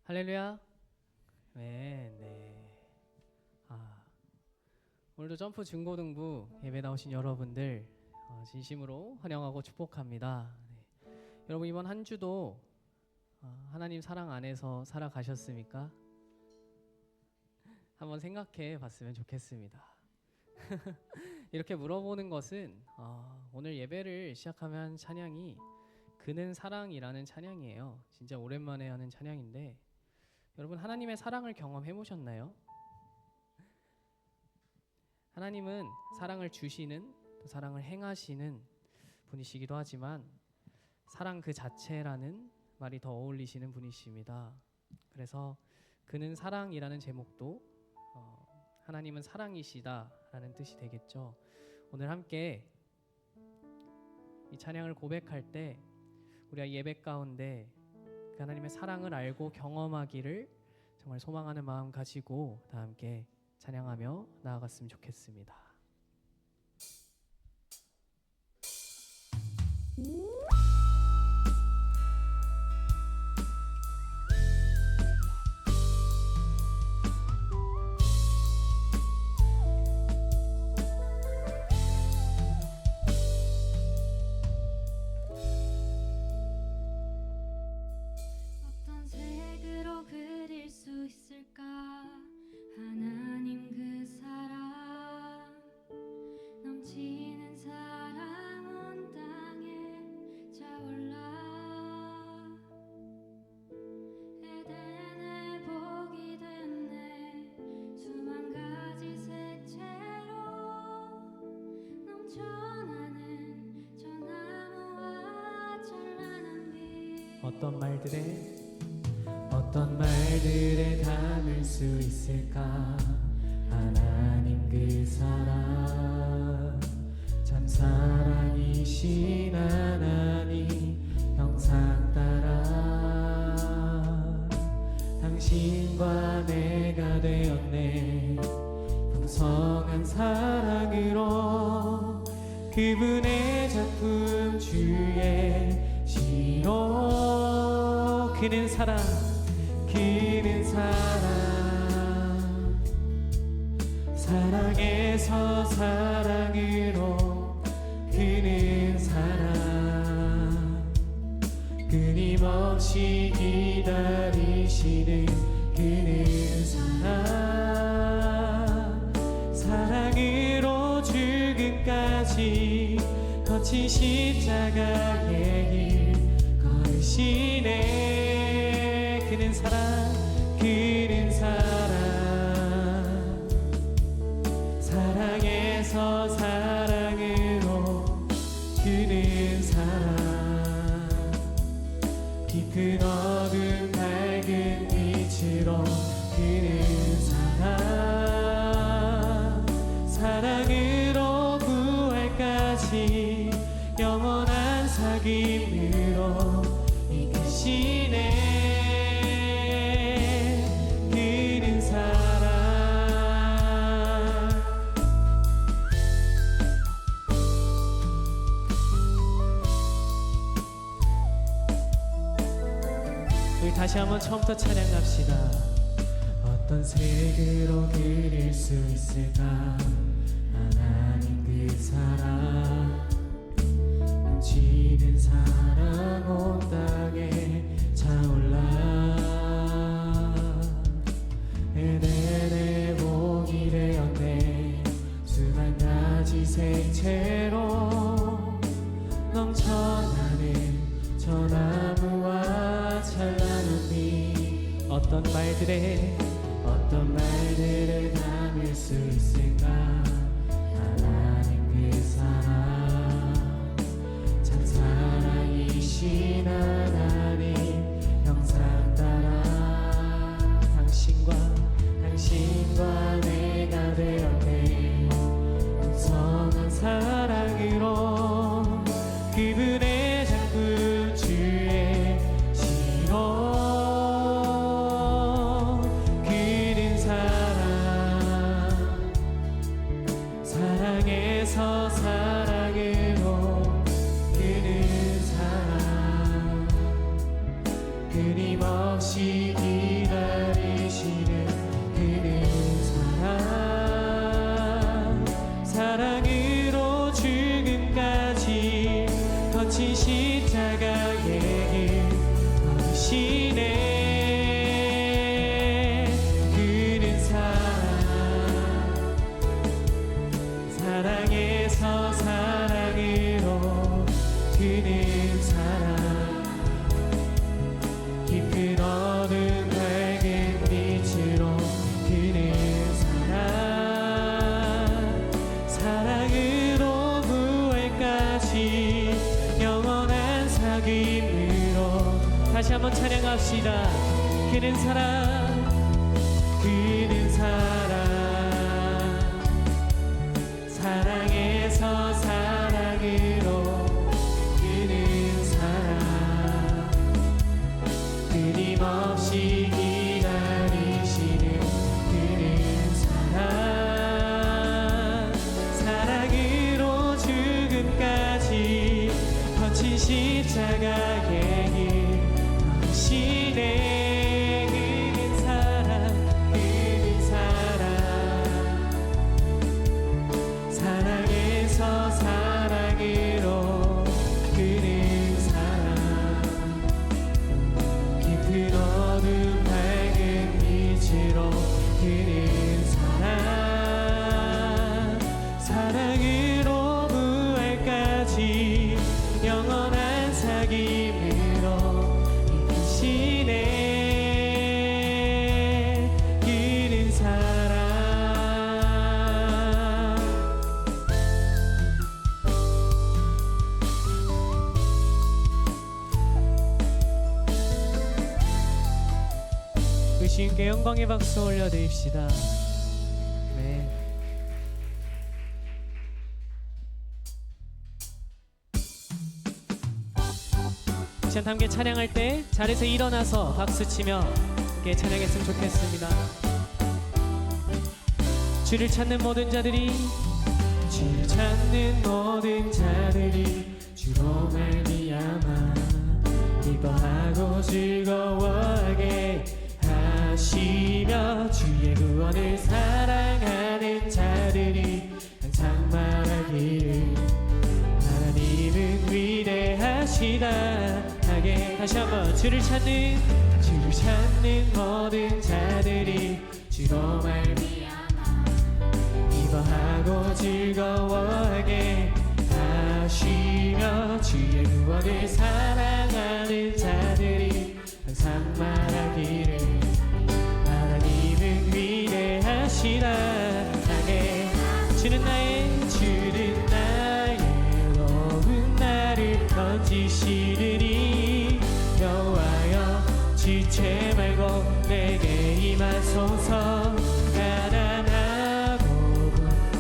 할렐루야. 네. 오늘도 점프 중고등부 예배 나오신 여러분들 진심으로 환영하고 축복합니다. 여러분 이번 한 주도 하나님 사랑 안에서 살아가셨습니까? 한번 생각해 봤으면 좋겠습니다. 이렇게 물어보는 것은 오늘 예배를 시작하면 찬양이 그는 사랑이라는 찬양이에요. 진짜 오랜만에 하는 찬양인데 여러분 하나님의 사랑을 경험해 보셨나요? 하나님은 사랑을 주시는 또 사랑을 행하시는 분이시기도 하지만 사랑 그 자체라는 말이 더 어울리시는 분이십니다. 그래서 그는 사랑이라는 제목도 하나님은 사랑이시다라는 뜻이 되겠죠. 오늘 함께 이 찬양을 고백할 때 우리가 예배 가운데 그 하나님의 사랑을 알고 경험하기를 정말 소망하는 마음 가지고 다 함께 찬양하며 나아갔으면 좋겠습니다. 어떤 색으로 그릴 수 있을까? 하나님 그 사랑 넘치는 사랑 온 땅에 차올라 에덴의 복이 됐네. 수만 가지 색채로 넘쳐나는 저 나무와 찬란한 빛. 어떤 말들에 담을 수 있을까? 하나님 그 사랑 참 사랑이신 하나님 형상 따라 당신과 내가 되었네. 풍성한 사랑으로 그분의 작품 주의 시로 그는 사랑 사랑에서 사랑으로 그는 사랑 끊임없이 기다리시는 그는 사랑으로 죽음까지 거친 십자가의 길 걸으시네. 그는 사랑에서 사랑으로 그는 사랑 깊은 어둠 밝은 빛으로 그는 사랑으로 부활까지 영원한 사귐으로 이끄시네. 그는 사랑 우리 다시 한번 처음부터 찬양합시다. 어떤 색으로 그릴 수 있을까? 하나님 그 사랑 넘치는 사랑 온 땅에 차올라 에덴의 복이 되었네. 수만 가지 색채로 넘쳐나는 저 나무와 찬란한 빛. 어떤 말들에 담을 수 있을까? 하나님 그 사랑 참 사랑이신 하나님 형상 따라 당신과 내가 되었네. 풍성한 사랑으로 그분의 작품 주의 시로 그는 사랑에서 사랑으로 그는 사랑 끊임없이 찬양합시다. 그는 사랑, 그는 사랑, 사랑에서 사랑으로 그는 사랑, 끊임없이 기다리시는 그는 사랑, 사랑으로 죽음까지 거친 십자가의 길 당신의 그는 사랑, 그는 사랑, 사랑에서 사랑으로 그는 사랑, 깊은 어둠 밝은 빛으로 그는 사랑, 사랑으로 부활까지 영원한 사귐으로 이끄시네 그는 사랑. 그 주님께 영광의 박수 올려드립시다. 네. 시간 함께 찬양할 때 자리에서 일어나서 박수치며 함께 찬양했으면 좋겠습니다. 주를 찾는 모든 자들이, 주를 찾는 모든 자들이 주로 말미암아 기뻐하고 즐거워하게 하시며, 주의 구원을 사랑하는 자들이 항상 말하기를 하나님은 위대하시다 하게. 다시 한번 주를 찾는 모든 자들이 주로 말미암아 기뻐하고 즐거워하게 하시며, 주의 구원을 사랑하는 자들이 항상 말하기를 하나님은 위대하시다 하게. 주는 나의 어두운 나를 건지시느니 여호와여 지체 말고 내게 임하소서. 가난하고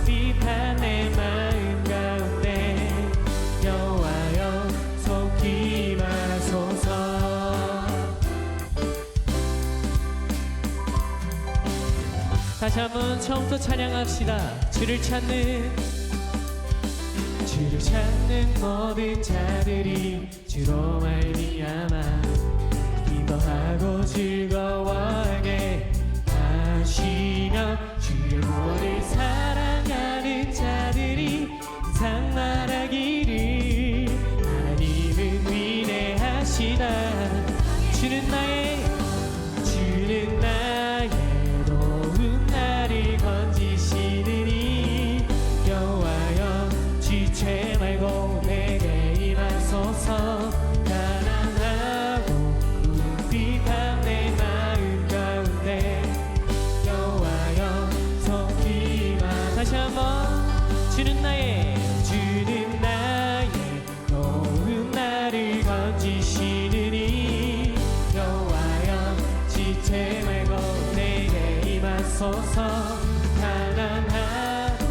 비판 내 마음 가운데 여호와여 속히 임하소서. 다시 한번 처음부터 찬양합시다. 주를 찾는 모든 자들이 주로 말미암아 기뻐하고 즐거워하게 하시며, 주의 구원을 사랑하는 자들이 항상 말하기를 하나님은 위대하시다. 주는 나의 어두운 나를 건지시느니 여호와여 지체 말고 내게 임하소서. 가난하고 비판 내 마음 가운데 여호와여 속히 임하. 다시 한번 주는 나의 어두운 나를 건지시느니 여호와여 지체 말고 내게 임하소서. 가난하고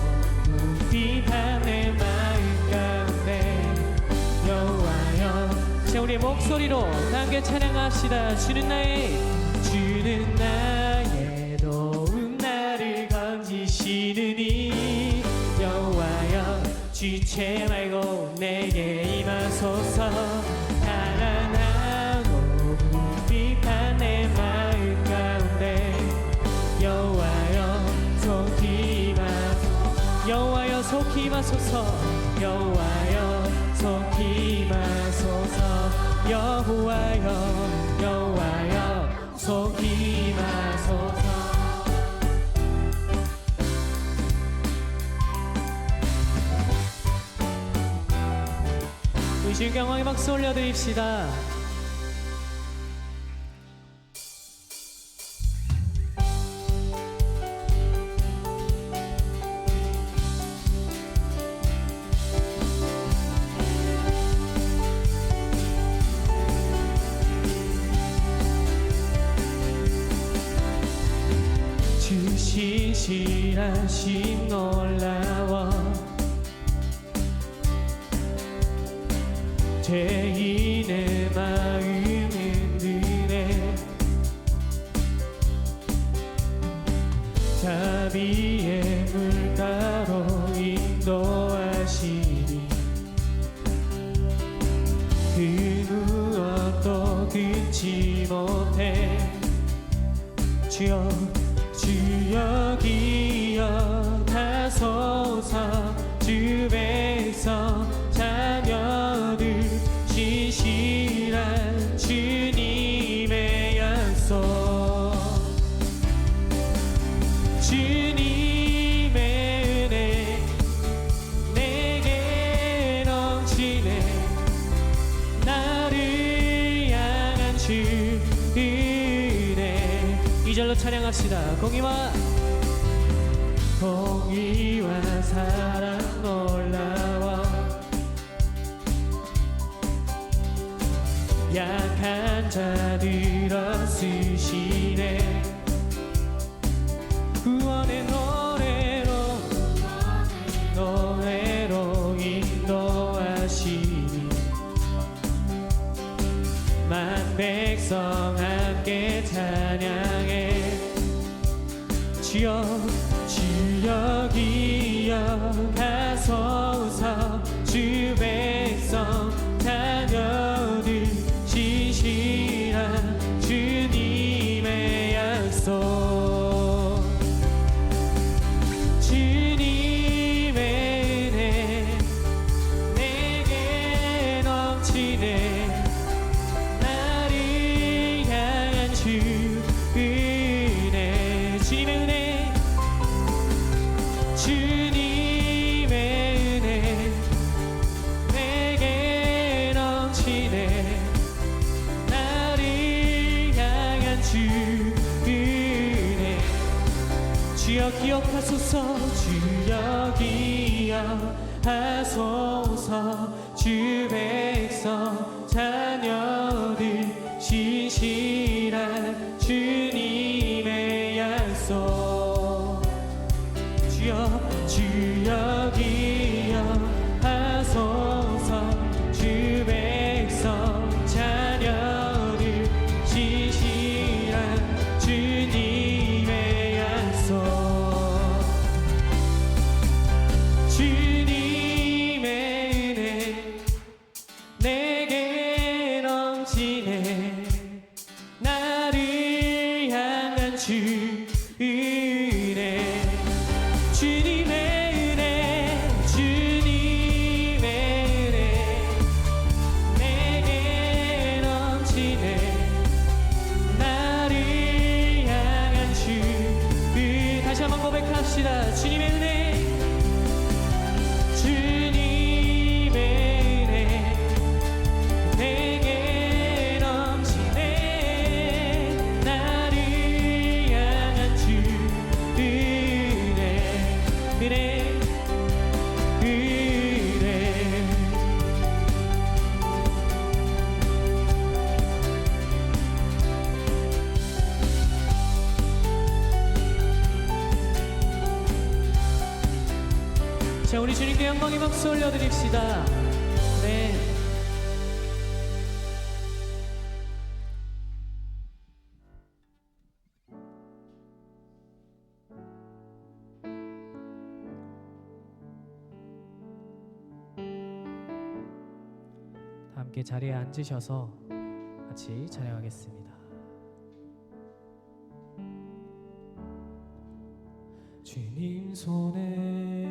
비판 내 마음 가운데 여호와여. 자, 우리의 목소리로 함께 찬양합시다. 주는 나의 어두운 나를 건지시느니 여호와여 지체 말고 내게 임하소서. 가난하고 비판 내 마음 가운데 여호와여 속히 임하소서. 여호와여 속히 임하소서. 여호와여 속히 임하소서. 여호와여 속히 임하소서. 의심 경황의 박수 올려드립시다. 인도하심 놀라워 죄인의 마음 흔드네 자비의 물가로 인도하시니 그 무엇도 끊지 못해 주여 주여 기억하소서 주 백성 자녀들 신실한 주님의 약속 주님의 은혜 내게 넘치네 나를 향한 주 은혜 2절로 찬양합시다. 공의와 사랑 놀라워 약한 자들 얻으시네 구원의 노래로 인도하시니 만 백성 함께 찬양해 주여 주여 기억하소서 주 백성 자녀들 신실한 주님의 약속 주님의 은혜 내게 넘치네 나를 향한 주 은혜 주님의 은혜 주님의 은혜 내게 넘치네 나를 향한 주 은혜 주여 기억하소서 주여 기억하소서 주 백성 자녀들 신실한 주님의 약속 주여 주여 기억하소서 주 백성 자녀들 신실한 주님의 약속 주님의 은혜 내게 넘치네 나를 향한 주 은혜 주님의 은혜 주님의 은혜 내게 넘치네 나를 향한 주 다시 한번 고백합시다. 주님의 은혜 주님의 은혜 내게 넘치네 나를 향한 주 은혜 은혜 자 우리 주님께 영광의 박수 올려드립시다. 네. 함께 자리에 앉으셔서 같이 찬양하겠습니다. 주님 손에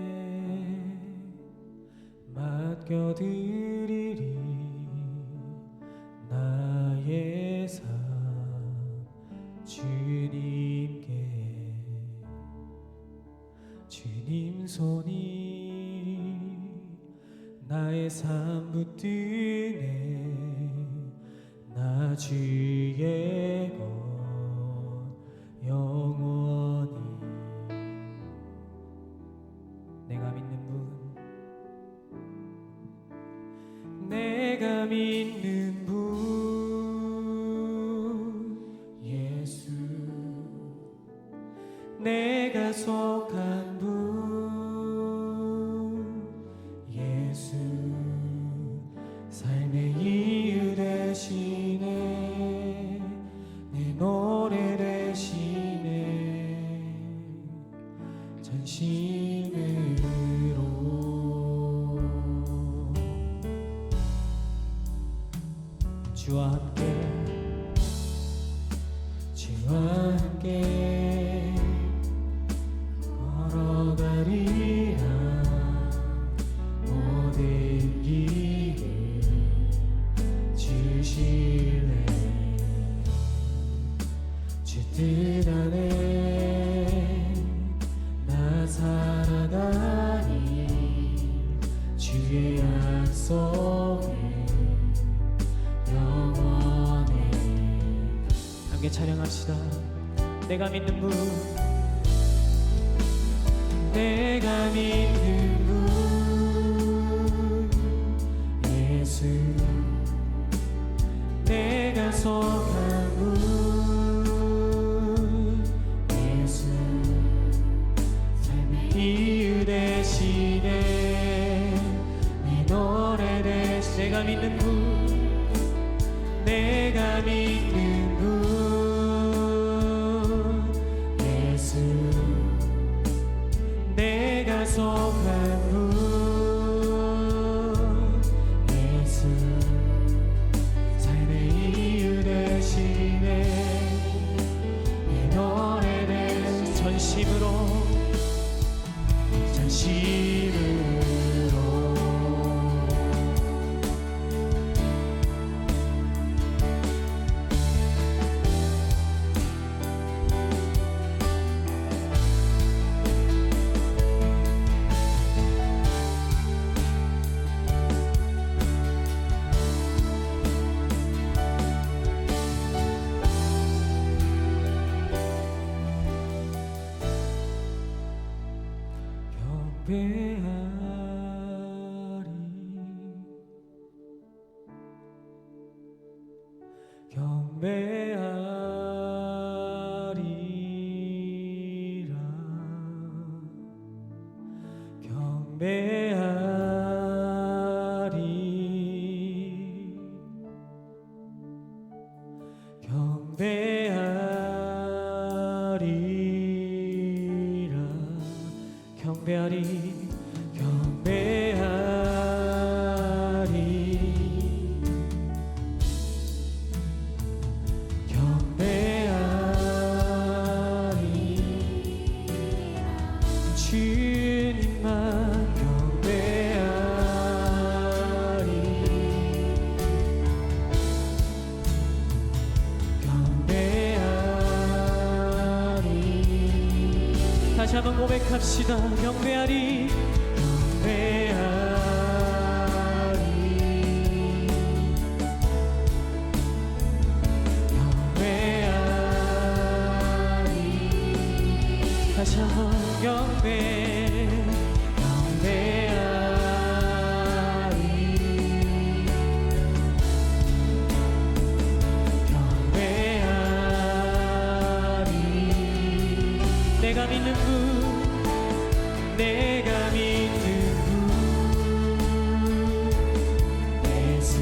맡겨드리리 나의 삶 주님께 주님 손이 나의 삶 붙드네 나 주의 것 영원히 내가 믿는 분 내가 믿는 분 예수 내가 속한 주와 함께 걸어가리라. 모든 길을 주실래. 주 뜻 안에 나 살아가니 주의 약속에 영원해. 함께 찬양합시다. 내가 믿는 분, 내가 믿는 분 예수, 내가 속한 분 예수, 삶의 이유 대신에 내 노래 대신 내가 믿는 분, 내가 믿는 분 예수, 내가 속한 분 예수, 삶의 이유 대신에 내 노래 대신 전심으로 경배하리라. 주님만 경배하리. 다시 한번 고백합시다. 경배하리. 다시 한번 내가 믿는 분, 내가 믿는 분 예수,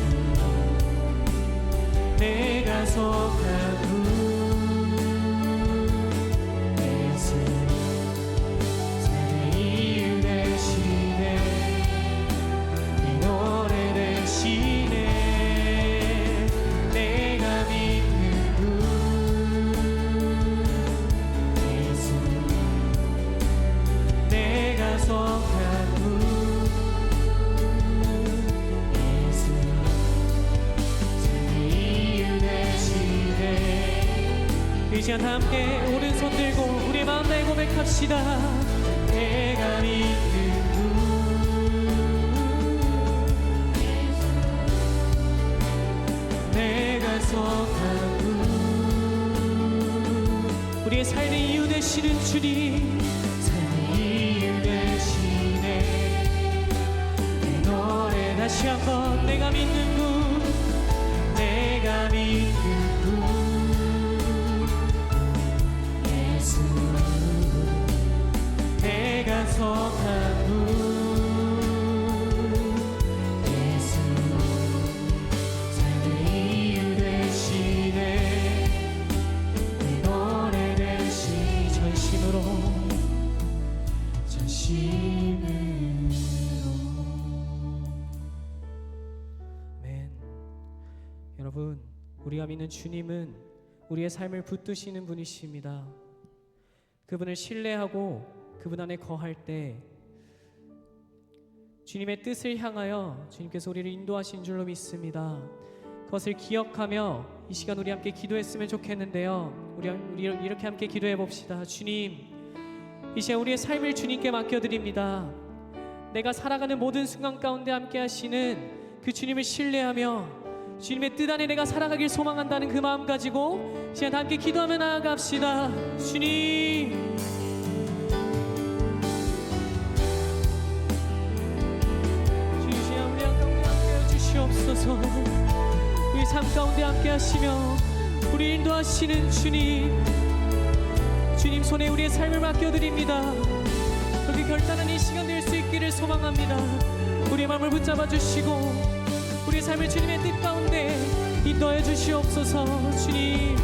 내가 속한 분 예수, 삶의 이유 대신에 내 노래 대신에 내가 믿는 분 예수, 내가 속한 분 예수, 삶의 이유 대신에 이 시간 함께 오른손 들고 우리 마음 다해 고백합시다. 내가 믿는 분 예수, 내가 속한 분 우리의 삶의 이유 되시는 주님, 다시 한번 내가 믿는 분, 내가 믿는 분 예수, 내가 속한 분 예수, 삶의 이유 대신에 내 노래 대신 전심으로 여러분, 우리가 믿는 주님은 우리의 삶을 붙드시는 분이십니다. 그분을 신뢰하고 그분 안에 거할 때 주님의 뜻을 향하여 주님께서 우리를 인도하신 줄로 믿습니다. 그것을 기억하며 이 시간 우리 함께 기도했으면 좋겠는데요. 우리 이렇게 함께 기도해 봅시다. 주님, 이 시간 우리의 삶을 주님께 맡겨드립니다. 내가 살아가는 모든 순간 가운데 함께 하시는 그 주님을 신뢰하며 주님의 뜻 안에 내가 살아가길 소망한다는 그 마음 가지고 이 시간 함께 기도하며 나아갑시다. 주님, 주시야 우리 가운데 함께하여 주시옵소서. 우리 삶 가운데 함께 하시며 우리 인도하시는 주님 손에 우리의 삶을 맡겨드립니다. 그렇게 결단한 이 시간 될 수 있기를 소망합니다. 우리의 마음을 붙잡아 주시고 우리의 삶을 주님의 뜻 가운데 인도해 주시옵소서. 주님,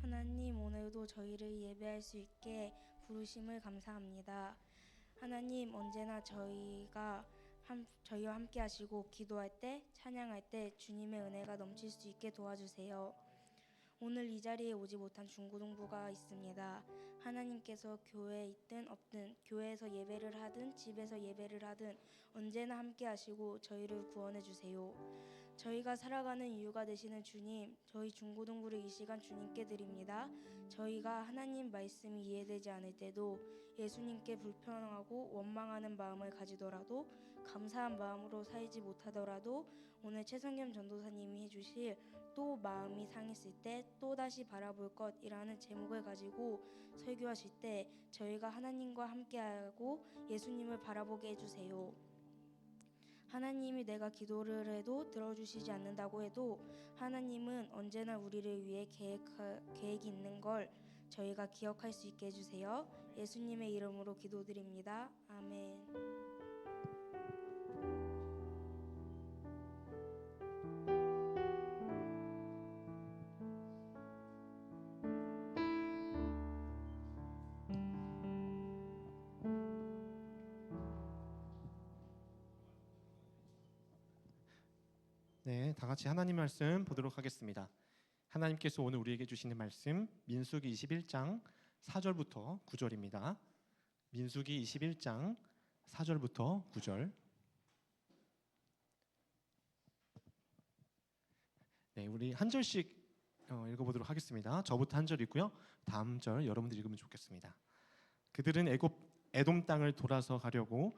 하나님, 오늘도 저희를 예배할 수 있게 부르심을 감사합니다. 하나님, 언제나 저희와 함께 하시고 기도할 때, 찬양할 때 주님의 은혜가 넘칠 수 있게 도와주세요. 오늘 이 자리에 오지 못한 중고등부가 있습니다. 하나님께서 교회에 있든 없든, 교회에서 예배를 하든 집에서 예배를 하든 언제나 함께 하시고 저희를 구원해 주세요. 저희가 살아가는 이유가 되시는 주님, 저희 중고등부를 이 시간 주님께 드립니다. 저희가 하나님 말씀이 이해되지 않을 때도 예수님께 불평하고 원망하는 마음을 가지더라도, 감사한 마음으로 살지 못하더라도 오늘 최성겸 전도사님이 해주실 또 마음이 상했을 때 또다시 바라볼 것이라는 제목을 가지고 설교하실 때 저희가 하나님과 함께하고 예수님을 바라보게 해주세요. 하나님이 내가 기도를 해도 들어주시지 않는다고 해도 하나님은 언제나 우리를 위해 계획이 있는 걸 저희가 기억할 수 있게 해주세요. 예수님의 이름으로 기도드립니다. 아멘. 네, 다 같이 하나님 말씀 보도록 하겠습니다. 하나님께서 오늘 우리에게 주시는 말씀 민수기 21장 4절부터 9절입니다. 민수기 21장 4절부터 9절. 네, 우리 한 절씩 읽어보도록 하겠습니다. 저부터 한 절 읽고요. 다음 절 여러분들 읽으면 좋겠습니다. 그들은 에돔 땅을 돌아서 가려고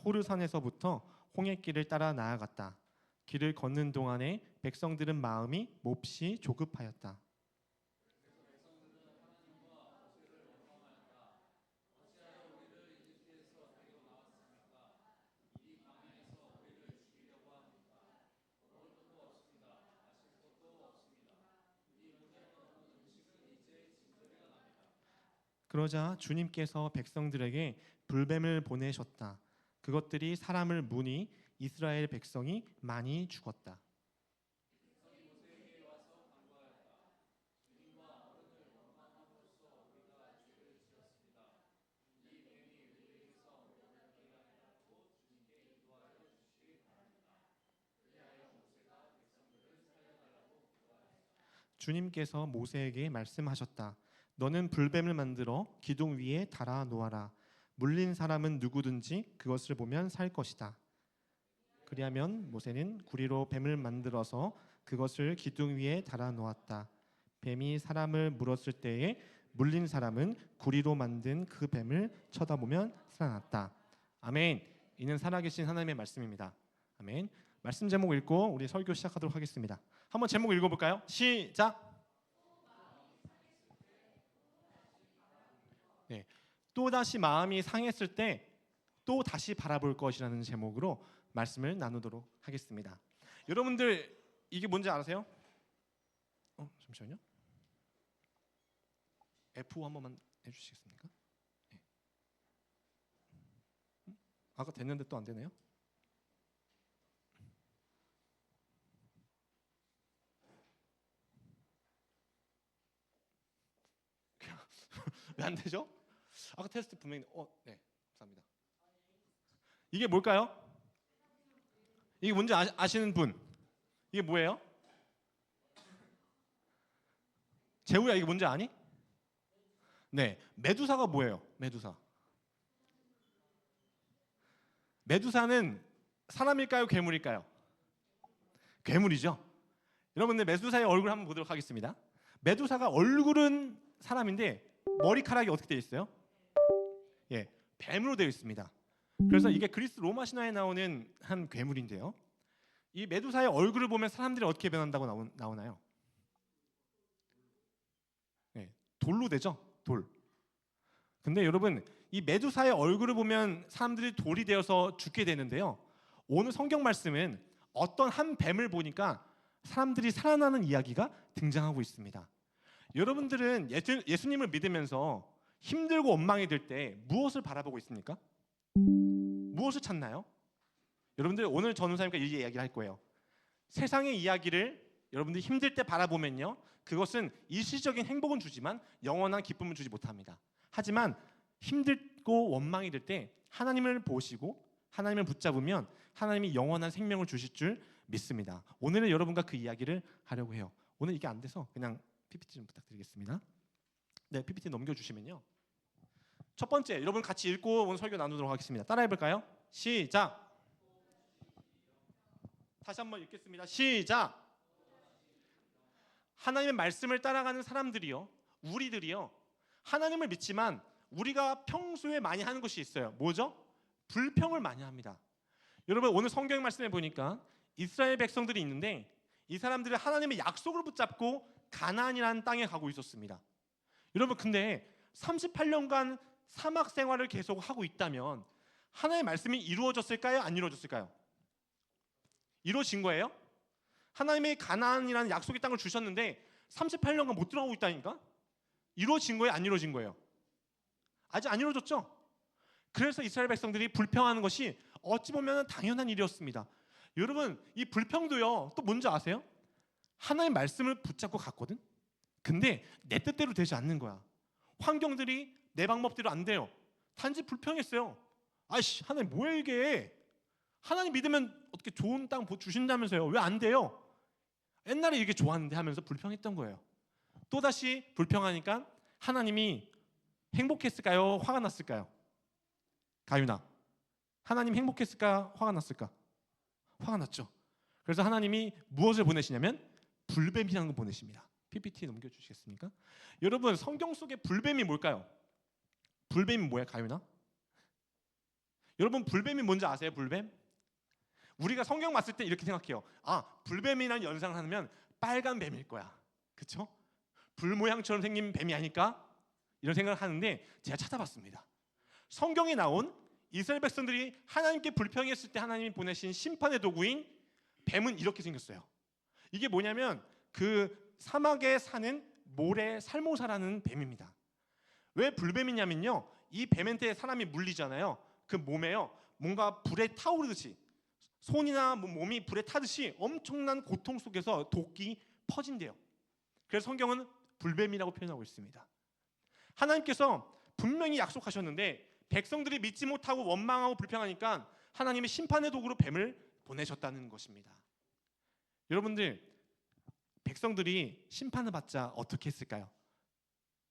호르산에서부터 홍해길을 따라 나아갔다. 길을 걷는 동안에 백성들은 마음이 몹시 조급하였다. 그러자 주님께서 백성들에게 불뱀을 보내셨다. 그것들이 사람을 무니 이스라엘 백성이 많이 죽었다. 주님께서 모세에게 말씀하셨다. 너는 불뱀을 만들어 기둥 위에 달아 놓아라. 물린 사람은 누구든지 그것을 보면 살 것이다. 그리하면 모세는 구리로 뱀을 만들어서 그것을 기둥 위에 달아 놓았다. 뱀이 사람을 물었을 때에 물린 사람은 구리로 만든 그 뱀을 쳐다보면 살아났다. 아멘. 이는 살아계신 하나님의 말씀입니다. 아멘. 말씀 제목 읽고 우리 설교 시작하도록 하겠습니다. 한번 제목 읽어볼까요? 시작. 네. 또다시 마음이 상했을 때 또 다시 바라볼 것이라는 제목으로 말씀을 나누도록 하겠습니다. 여러분들 이게 뭔지 아세요? 잠시만요. F5 한 번만 해주시겠습니까? 네. 아까 됐는데 또 안 되네요. 왜 안 되죠? 아까 테스트 분명히 네, 감사합니다. 이게 뭘까요? 이게 뭔지 아시는 분? 이게 뭐예요? 재우야 이게 뭔지 아니? 네, 메두사가 뭐예요? 메두사는 사람일까요? 괴물일까요? 괴물이죠. 여러분들 메두사의 얼굴 한번 보도록 하겠습니다. 메두사가 얼굴은 사람인데 머리카락이 어떻게 되어 있어요? 예, 뱀으로 되어 있습니다. 그래서 이게 그리스 로마 신화에 나오는 한 괴물인데요. 이 메두사의 얼굴을 보면 사람들이 어떻게 변한다고 나오나요? 네, 돌로 되죠. 돌. 근데 여러분 이 메두사의 얼굴을 보면 사람들이 돌이 되어서 죽게 되는데요. 오늘 성경 말씀은 어떤 한 뱀을 보니까 사람들이 살아나는 이야기가 등장하고 있습니다. 여러분들은 예수님을 믿으면서 힘들고 원망이 될 때 무엇을 바라보고 있습니까? 무엇을 찾나요? 여러분들 오늘 전우사님과 이 이야기를 할 거예요. 세상의 이야기를 여러분들이 힘들 때 바라보면요, 그것은 일시적인 행복은 주지만 영원한 기쁨을 주지 못합니다. 하지만 힘들고 원망이 될 때 하나님을 보시고 하나님을 붙잡으면 하나님이 영원한 생명을 주실 줄 믿습니다. 오늘은 여러분과 그 이야기를 하려고 해요. 오늘 이게 안 돼서 그냥 PPT 좀 부탁드리겠습니다. 네, PPT 넘겨주시면요. 첫 번째, 여러분 같이 읽고 오늘 설교 나누도록 하겠습니다. 따라해볼까요? 시작. 다시 한번 읽겠습니다. 시작. 하나님의 말씀을 따라가는 사람들이요, 우리들이요, 하나님을 믿지만 우리가 평소에 많이 하는 것이 있어요. 뭐죠? 불평을 많이 합니다. 여러분 오늘 성경 말씀에 보니까 이스라엘 백성들이 있는데 이 사람들은 하나님의 약속을 붙잡고 가나안이라는 땅에 가고 있었습니다. 여러분 근데 38년간 사막 생활을 계속 하고 있다면 하나님의 말씀이 이루어졌을까요? 안 이루어졌을까요? 이루어진 거예요? 하나님의 가나안이라는 약속의 땅을 주셨는데 38년간 못 들어가고 있다니까? 이루어진 거예요? 안 이루어진 거예요? 아직 안 이루어졌죠? 그래서 이스라엘 백성들이 불평하는 것이 어찌 보면 당연한 일이었습니다. 여러분 이 불평도요 또 뭔지 아세요? 하나님의 말씀을 붙잡고 갔거든? 근데 내 뜻대로 되지 않는 거야. 환경들이 내 방법대로 안 돼요. 단지 불평했어요. 아이씨 하나님 뭐야 이게, 하나님 믿으면 어떻게 좋은 땅 주신다면서요, 왜 안 돼요? 옛날에 이게 좋았는데 하면서 불평했던 거예요. 또다시 불평하니까 하나님이 행복했을까요? 화가 났을까요? 가윤아, 하나님 행복했을까? 화가 났을까? 화가 났죠. 그래서 하나님이 무엇을 보내시냐면 불뱀이라는 걸 보내십니다. PPT 넘겨주시겠습니까? 여러분 성경 속의 불뱀이 뭘까요? 불뱀이 뭐야 가윤아? 여러분 불뱀이 뭔지 아세요? 불뱀? 우리가 성경 봤을 때 이렇게 생각해요. 아, 불뱀이라는 연상을 하면 빨간 뱀일 거야. 그렇죠? 불 모양처럼 생긴 뱀이 아닐까? 이런 생각을 하는데 제가 찾아봤습니다. 성경에 나온 이스라엘 백성들이 하나님께 불평했을 때 하나님이 보내신 심판의 도구인 뱀은 이렇게 생겼어요. 이게 뭐냐면 그 사막에 사는 모래 살모사라는 뱀입니다. 왜 불뱀이냐면요, 이 뱀한테 사람이 물리잖아요. 그 몸에요 뭔가 불에 타오르듯이, 손이나 몸이 불에 타듯이 엄청난 고통 속에서 독이 퍼진대요. 그래서 성경은 불뱀이라고 표현하고 있습니다. 하나님께서 분명히 약속하셨는데 백성들이 믿지 못하고 원망하고 불평하니까 하나님이 심판의 도구로 뱀을 보내셨다는 것입니다. 여러분들 백성들이 심판을 받자 어떻게 했을까요?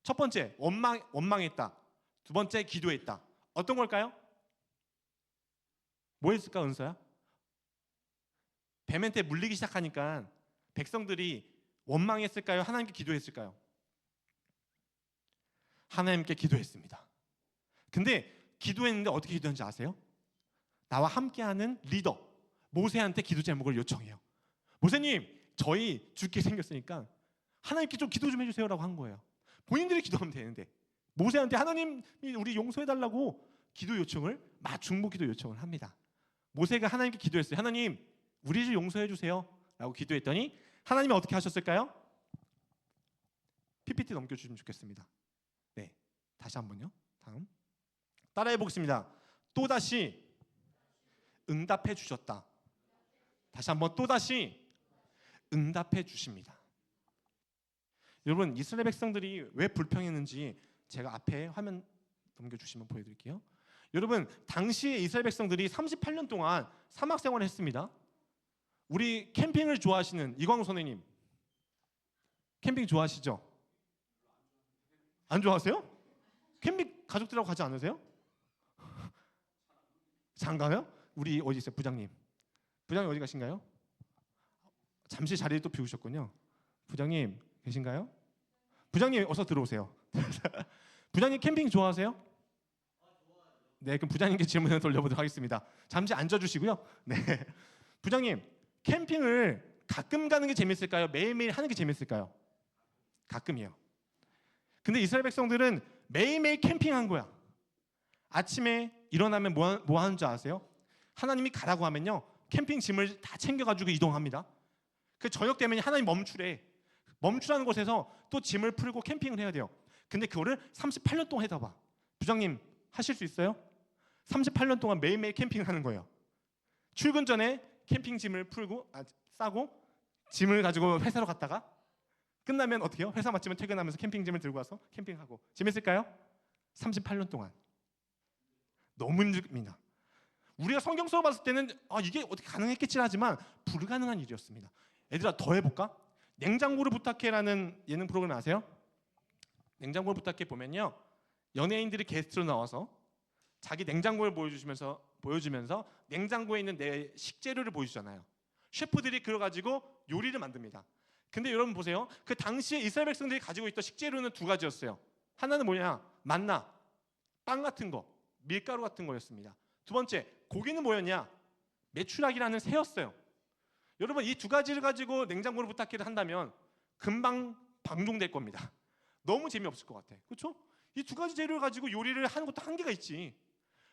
첫 번째 원망했다. 두 번째 기도했다. 어떤 걸까요? 뭐 했을까 은서야? 뱀한테 물리기 시작하니까 백성들이 원망했을까요? 하나님께 기도했을까요? 하나님께 기도했습니다. 근데 기도했는데 어떻게 기도했는지 아세요? 나와 함께하는 리더 모세한테 기도 제목을 요청해요. 모세님, 저희 죽게 생겼으니까 하나님께 좀 기도 좀 해주세요라고 한 거예요. 본인들이 기도하면 되는데 모세한테 하나님이 우리 용서해달라고 기도 요청을 중보 기도 요청을 합니다. 모세가 하나님께 기도했어요. 하나님, 우리 좀 용서해주세요 라고 기도했더니 하나님이 어떻게 하셨을까요? PPT 넘겨주시면 좋겠습니다. 네, 다시 한번요. 다음 따라해 보겠습니다. 또다시 응답해 주셨다. 다시 한번 또다시 응답해 주십니다. 여러분, 이스라엘 백성들이 왜 불평했는지 제가 앞에 화면 넘겨주시면 보여드릴게요. 여러분, 당시에 이스라엘 백성들이 38년 동안 사막 생활을 했습니다. 우리 캠핑을 좋아하시는 이광우 선생님, 캠핑 좋아하시죠? 안 좋아하세요? 캠핑 가족들하고 가지 않으세요? 장가요? 우리 어디 있어요? 부장님. 부장님 어디 가신가요? 잠시 자리를 또 비우셨군요. 부장님 계신가요? 부장님 어서 들어오세요. 부장님 캠핑 좋아하세요? 네, 그럼 부장님께 질문을 돌려보도록 하겠습니다. 잠시 앉아주시고요. 네, 부장님 캠핑을 가끔 가는 게 재밌을까요? 매일매일 하는 게 재밌을까요? 가끔이요. 근데 이스라엘 백성들은 매일매일 캠핑한 거야. 아침에 일어나면 뭐 하는 줄 아세요? 하나님이 가라고 하면요, 캠핑 짐을 다 챙겨가지고 이동합니다. 그 저녁 되면 하나님 멈추래. 멈추라는 곳에서 또 짐을 풀고 캠핑을 해야 돼요. 근데 그거를 38년 동안 해다 봐. 부장님 하실 수 있어요? 38년 동안 매일매일 캠핑을 하는 거예요. 출근 전에 캠핑 짐을 풀고 싸고 짐을 가지고 회사로 갔다가 끝나면 어떻게 해요? 회사 마치면 퇴근하면서 캠핑 짐을 들고 와서 캠핑하고. 재밌을까요? 38년 동안. 너무 힘듭니다. 우리가 성경 써 봤을 때는 이게 어떻게 가능했겠지 하지만 불가능한 일이었습니다. 얘들아, 더 해볼까? 냉장고를 부탁해라는 예능 프로그램 아세요? 냉장고를 부탁해 보면요, 연예인들이 게스트로 나와서 자기 냉장고를 보여주면서 냉장고에 있는 내 식재료를 보여주잖아요. 셰프들이 그걸 가지고 요리를 만듭니다. 근데 여러분 보세요. 그 당시에 이스라엘 백성들이 가지고 있던 식재료는 두 가지였어요. 하나는 뭐냐? 만나, 빵 같은 거, 밀가루 같은 거였습니다. 두 번째, 고기는 뭐였냐? 메추라기라는 새였어요. 여러분, 이 두 가지를 가지고 냉장고를 부탁해를 한다면 금방 방종될 겁니다. 너무 재미없을 것 같아. 그렇죠? 이 두 가지 재료를 가지고 요리를 하는 것도 한계가 있지.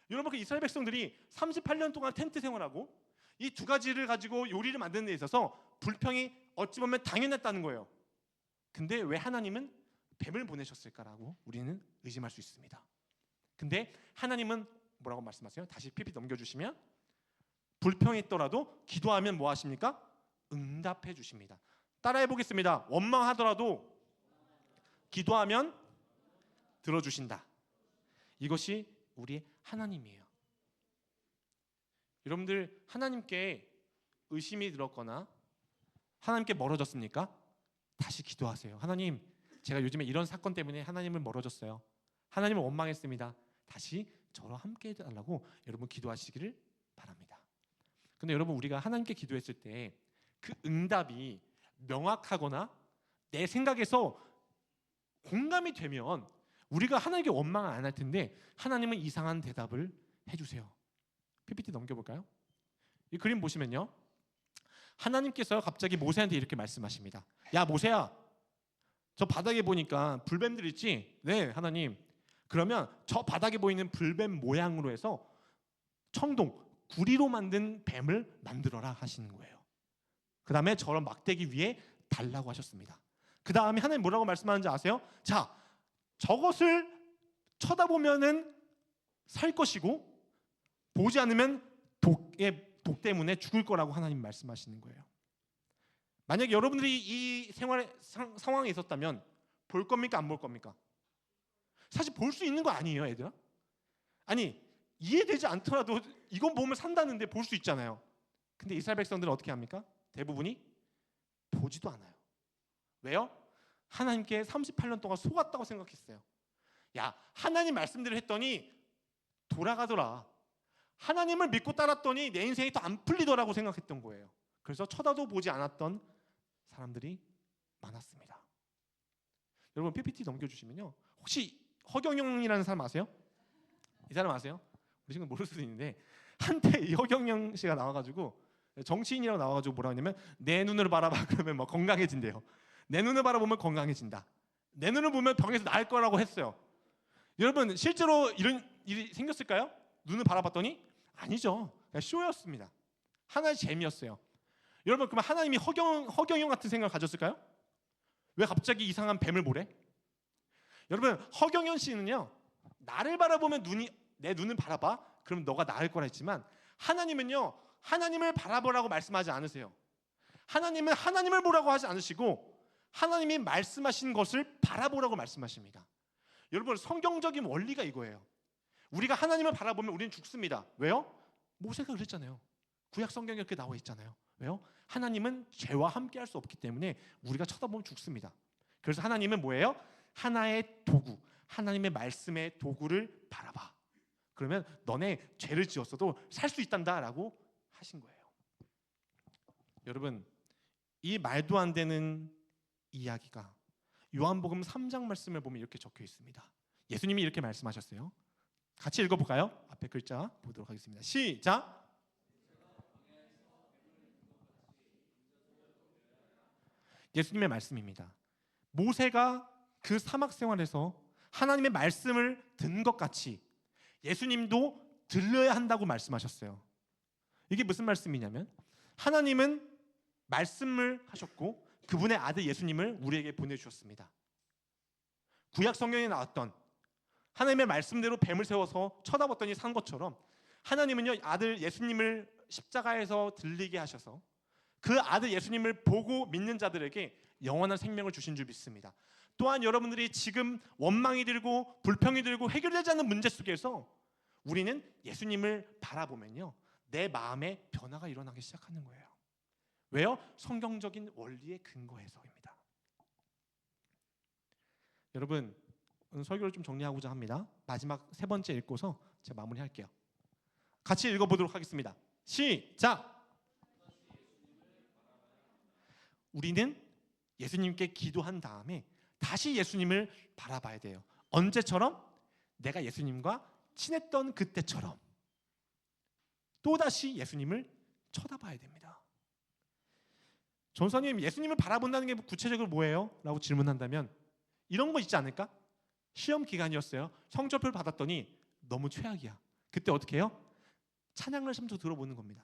여러분, 그 이스라엘 백성들이 38년 동안 텐트 생활하고 이 두 가지를 가지고 요리를 만드는 데 있어서 불평이 어찌 보면 당연했다는 거예요. 근데 왜 하나님은 뱀을 보내셨을까라고 우리는 의심할 수 있습니다. 근데 하나님은 뭐라고 말씀하세요? 다시 PPT 넘겨주시면, 불평했더라도 기도하면 뭐 하십니까? 응답해 주십니다. 따라해 보겠습니다. 원망하더라도 기도하면 들어주신다. 이것이 우리 하나님이에요. 여러분들, 하나님께 의심이 들었거나 하나님께 멀어졌습니까? 다시 기도하세요. 하나님, 제가 요즘에 이런 사건 때문에 하나님을 멀어졌어요. 하나님을 원망했습니다. 다시 저와 함께 해달라고 여러분 기도하시기를 바랍니다. 근데 여러분, 우리가 하나님께 기도했을 때 그 응답이 명확하거나 내 생각에서 공감이 되면 우리가 하나님께 원망을 안 할 텐데 하나님은 이상한 대답을 해주세요. PPT 넘겨볼까요? 이 그림 보시면요, 하나님께서 갑자기 모세한테 이렇게 말씀하십니다. 야, 모세야, 저 바닥에 보니까 불뱀들 있지? 네, 하나님. 그러면 저 바닥에 보이는 불뱀 모양으로 해서 청동, 구리로 만든 뱀을 만들어라 하시는 거예요. 그 다음에 저런 막대기 위에 달라고 하셨습니다. 그 다음에 하나님 뭐라고 말씀하는지 아세요? 자, 저것을 쳐다보면은 살 것이고 보지 않으면 독 때문에 죽을 거라고 하나님 말씀하시는 거예요. 만약에 여러분들이 이 상황에 있었다면 볼 겁니까? 안 볼 겁니까? 사실 볼 수 있는 거 아니에요, 얘들아? 아니, 이해되지 않더라도 이건 보면 산다는데 볼 수 있잖아요. 근데 이스라엘 백성들은 어떻게 합니까? 대부분이 보지도 않아요. 왜요? 하나님께 38년 동안 속았다고 생각했어요. 야, 하나님 말씀대로 했더니 돌아가더라. 하나님을 믿고 따랐더니 내 인생이 더 안 풀리더라고 생각했던 거예요. 그래서 쳐다도 보지 않았던 사람들이 많았습니다. 여러분, PPT 넘겨주시면요, 혹시 허경영이라는 사람 아세요? 이 사람 아세요? 우리 지금 모를 수도 있는데 한때 이 허경영 씨가 나와가지고 정치인이라고 나와가지고 뭐라 하냐면 내 눈을 바라봐 그러면 막 건강해진대요. 내 눈을 바라보면 건강해진다. 내 눈을 보면 병에서 나을 거라고 했어요. 여러분 실제로 이런 일이 생겼을까요? 눈을 바라봤더니 아니죠. 그냥 쇼였습니다. 하나의 재미였어요. 여러분 그러면 하나님이 허경영 같은 생각을 가졌을까요? 왜 갑자기 이상한 뱀을 보래? 여러분 허경영 씨는요 나를 바라보면 내 눈을 바라봐 그럼 너가 나을 거라 했지만 하나님은요 하나님을 바라보라고 말씀하지 않으세요. 하나님은 하나님을 보라고 하지 않으시고 하나님이 말씀하신 것을 바라보라고 말씀하십니다. 여러분 성경적인 원리가 이거예요. 우리가 하나님을 바라보면 우리는 죽습니다. 왜요? 모세가 그랬잖아요. 구약 성경에 이렇게 나와 있잖아요. 왜요? 하나님은 죄와 함께 할 수 없기 때문에 우리가 쳐다보면 죽습니다. 그래서 하나님은 뭐예요? 하나의 도구, 하나님의 말씀의 도구를 바라봐. 그러면 너네 죄를 지었어도 살 수 있단다라고 하신 거예요. 여러분 이 말도 안 되는 이야기가 요한복음 3장 말씀을 보면 이렇게 적혀 있습니다. 예수님이 이렇게 말씀하셨어요. 같이 읽어볼까요? 앞에 글자 보도록 하겠습니다. 시작! 예수님의 말씀입니다. 모세가 그 사막 생활에서 하나님의 말씀을 든 것 같이 예수님도 들려야 한다고 말씀하셨어요. 이게 무슨 말씀이냐면 하나님은 말씀을 하셨고 그분의 아들 예수님을 우리에게 보내주셨습니다. 구약 성경에 나왔던 하나님의 말씀대로 뱀을 세워서 쳐다봤더니 산 것처럼 하나님은요 아들 예수님을 십자가에서 들리게 하셔서 그 아들 예수님을 보고 믿는 자들에게 영원한 생명을 주신 줄 믿습니다. 또한 여러분들이 지금 원망이 들고 불평이 들고 해결되지 않는 문제 속에서 우리는 예수님을 바라보면요 내 마음에 변화가 일어나기 시작하는 거예요. 왜요? 성경적인 원리에 근거해서입니다. 여러분 오늘 설교를 좀 정리하고자 합니다. 마지막 세 번째 읽고서 제가 마무리할게요. 같이 읽어보도록 하겠습니다. 시작! 우리는 예수님께 기도한 다음에 다시 예수님을 바라봐야 돼요. 언제처럼? 내가 예수님과 친했던 그때처럼 또다시 예수님을 쳐다봐야 됩니다. 전사님 예수님을 바라본다는 게 구체적으로 뭐예요? 라고 질문한다면 이런 거 있지 않을까? 시험 기간이었어요. 성적표를 받았더니 너무 최악이야. 그때 어떻게 해요? 찬양을 좀 더 들어보는 겁니다.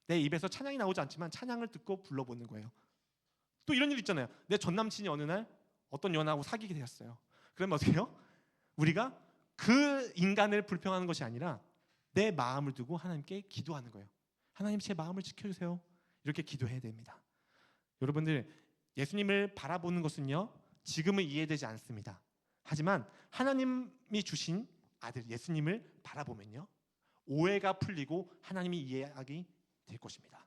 내 입에서 찬양이 나오지 않지만 찬양을 듣고 불러보는 거예요. 또 이런 일 있잖아요. 내 전남친이 어느 날 어떤 연하고 사귀게 되었어요. 그러면 어떻게 해요? 우리가 그 인간을 불평하는 것이 아니라 내 마음을 두고 하나님께 기도하는 거예요. 하나님 제 마음을 지켜주세요. 이렇게 기도해야 됩니다. 여러분들 예수님을 바라보는 것은요 지금은 이해되지 않습니다. 하지만 하나님이 주신 아들 예수님을 바라보면요 오해가 풀리고 하나님이 이해하게 될 것입니다.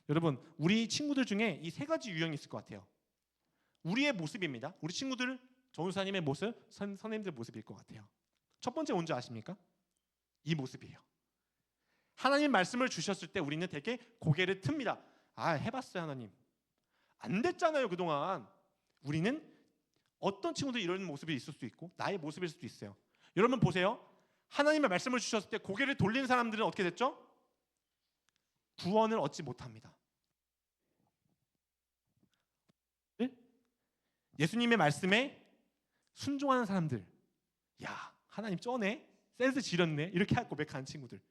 여러분 우리 친구들 중에 이 세 가지 유형이 있을 것 같아요. 우리의 모습입니다. 우리 친구들 전우사님의 모습, 선생님들 모습일 것 같아요. 첫 번째 뭔지 아십니까? 이 모습이에요. 하나님 말씀을 주셨을 때 우리는 되게 고개를 틉니다. 아 해봤어요 하나님. 안 됐잖아요 그동안. 우리는 어떤 친구들이 이런 모습이 있을 수도 있고 나의 모습일 수도 있어요. 여러분 보세요. 하나님의 말씀을 주셨을 때 고개를 돌리는 사람들은 어떻게 됐죠? 구원을 얻지 못합니다. 예수님의 말씀에 순종하는 사람들, 야 하나님 쩌네, 센스 지렸네 이렇게 고백하는 친구들,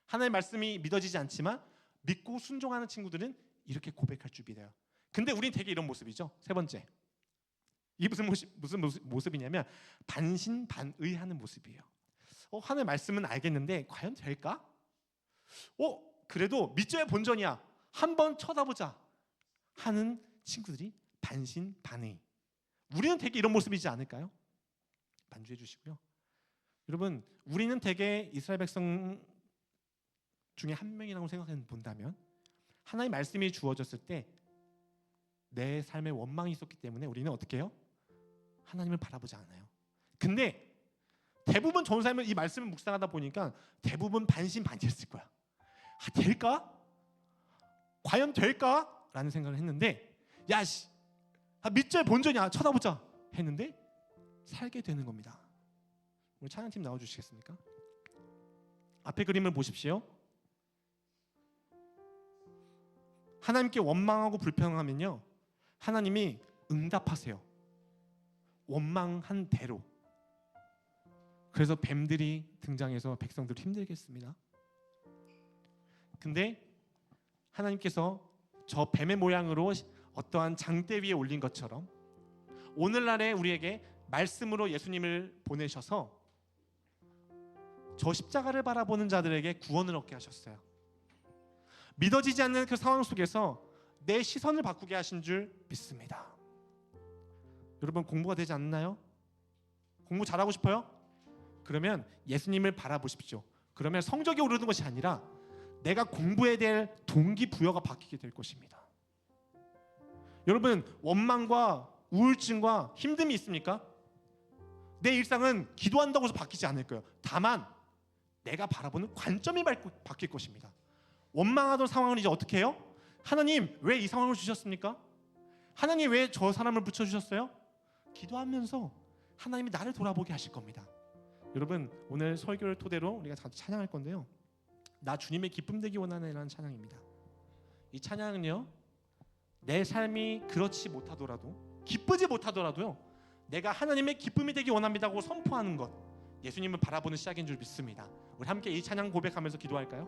하나님의 말씀이 믿어지지 않지만 믿고 순종하는 친구들은 이렇게 고백할 줄 믿어요. 근데 우린 되게 이런 모습이죠. 세 번째, 이게 무슨 모습이냐면 반신반의하는 모습이에요. 하나님의 말씀은 알겠는데 과연 될까? 그래도 믿져야 본전이야. 한번 쳐다보자 하는 친구들이 반신반의. 우리는 되게 이런 모습이지 않을까요? 반주해 주시고요. 여러분 우리는 되게 이스라엘 백성 중에 한 명이라고 생각해 본다면 하나님의 말씀이 주어졌을 때 내 삶에 원망이 있었기 때문에 우리는 어떻게 해요? 하나님을 바라보지 않아요. 근데 대부분 전사님은 이 말씀을 묵상하다 보니까 대부분 반신반의했을 거야. 될까? 과연 될까? 라는 생각을 했는데 믿져야 본전이야 쳐다보자 했는데 살게 되는 겁니다. 우리 찬양팀 나와주시겠습니까? 앞에 그림을 보십시오. 하나님께 원망하고 불평하면요, 하나님이 응답하세요. 원망한 대로. 그래서 뱀들이 등장해서 백성들을 힘들게 했습니다. 근데 하나님께서 저 뱀의 모양으로 어떠한 장대 위에 올린 것처럼 오늘날에 우리에게 말씀으로 예수님을 보내셔서 저 십자가를 바라보는 자들에게 구원을 얻게 하셨어요. 믿어지지 않는 그 상황 속에서 내 시선을 바꾸게 하신 줄 믿습니다. 여러분, 공부가 되지 않나요? 공부 잘하고 싶어요? 그러면 예수님을 바라보십시오. 그러면 성적이 오르는 것이 아니라 내가 공부해야 될 동기부여가 바뀌게 될 것입니다. 여러분, 원망과 우울증과 힘듦이 있습니까? 내 일상은 기도한다고 해서 바뀌지 않을 거예요. 다만 내가 바라보는 관점이 바뀔 것입니다. 원망하던 상황을 이제 어떻게 해요? 하나님, 왜 이 상황을 주셨습니까? 하나님, 왜 저 사람을 붙여주셨어요? 기도하면서 하나님이 나를 돌아보게 하실 겁니다. 여러분, 오늘 설교를 토대로 우리가 같이 찬양할 건데요, 나 주님의 기쁨 되기 원하네라는 찬양입니다. 이 찬양은요, 내 삶이 그렇지 못하더라도, 기쁘지 못하더라도요, 내가 하나님의 기쁨이 되기 원합니다고 선포하는 것, 예수님을 바라보는 시작인 줄 믿습니다. 우리 함께 이 찬양 고백하면서 기도할까요?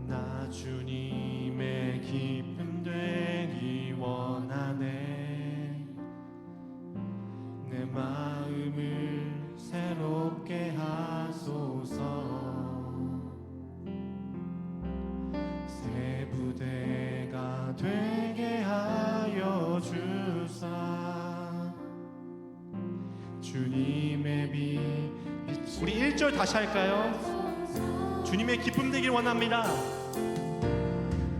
나 주님의 기쁨 되기 원하네. 내 마음을 새롭게 하소서. 새 부대가 되게 하여 주사. 주님의 빛. 우리 1절 다시 할까요? 주님의 기쁨 되길 원합니다.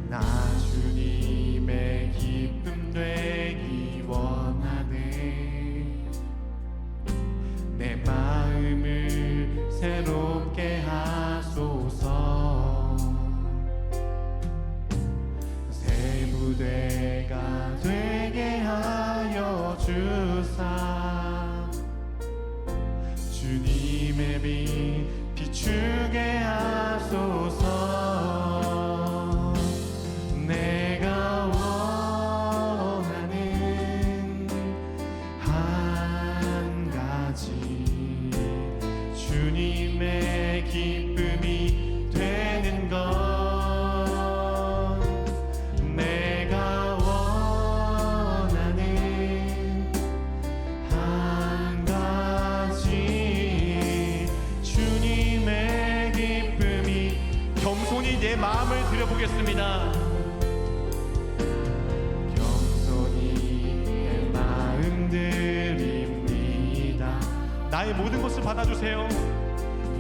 나 주님의 기쁨 되기 원하네. 내 마음을 새롭게 하소서. 새 부대가 되게 하여 주사. 주님의 빛 비추게 하소서. 내가 원하는 한 가지, 주님의 기쁨이 되는 것. 내가 원하는 한 가지, 주님의 기쁨이. 겸손히 내 마음을 드려보겠습니다. 겸손히 내 마음 드립니다. 나의 모든 것을 받아주세요.